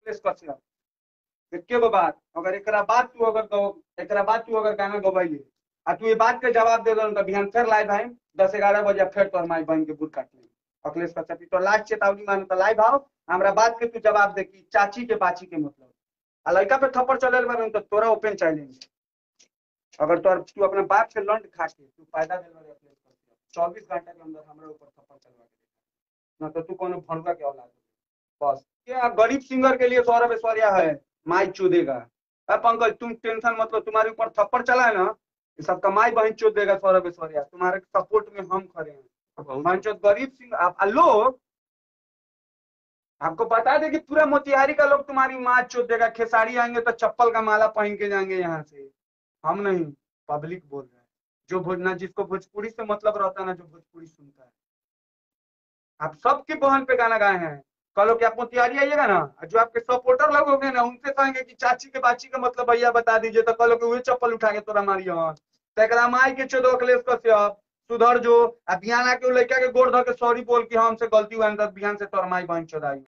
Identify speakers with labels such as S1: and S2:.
S1: अखिलेश कश्यप के बात अगर एकरा बाद तू अगर गाना गवाइए आ तू ये बात के जवाब दे दो तो बिहान फिर लाइव आए 10-11 बजे फिर तोर माई बहन के बुर काट ले अखिलेश कश्यप तो लास्ट चेतावनी मान तो लाइव आओ हमरा बात के तू जवाब दे कि चाची के बाची के मतलब आ लड़का पे थप्पड़ चले बारे तो तोरा ओपन चैलेंज अगर तू अपने बाप के लंड खा के तू फायदा दिल बारे अखिलेश कश्यप 24 घंटा के अंदर हमरा ऊपर थप्पड़ चलवा के ना तो तू कोनो भड़ुआ के औलाद बस क्या गरीब सिंगर के लिए सौरभ ऐश्वर्या है माई चूदेगा। अब पंकज तुम टेंशन मतलब तुम्हारे ऊपर थप्पड़ चला है ना ये सब कमाई बहन चोद देगा सौरभ ऐश्वर्या तुम्हारे सपोर्ट में हम खड़े हैं बहन चोद गरीब सिंह आप लोग आपको बता दे कि पूरा मोतिहारी का लोग तुम्हारी माँ चोद देगा खेसारी आएंगे तो चप्पल का माला पहन के जाएंगे यहाँ से हम नहीं पब्लिक बोल रहा है जो भोजना जिसको भोजपुरी से मतलब रहता है ना जो भोजपुरी सुनता है आप सबकी बहन पे गाना गाए हैं कल कि आप मोतिहारी आइएगा ना जो आपके सपोर्टर लोग होंगे ना उनसे कहेंगे कि चाची के बाची का मतलब भैया बता दीजिए तो कल वही चप्पल उठा के तोरा मारी तकरा माई के चोदो अखिलेश कश्यप सुधर जो बिहान आके लड़का के गोड़ धो के सॉरी बोल के हमसे गलती हुआ बिहान से तोर माई बहन चोदाई।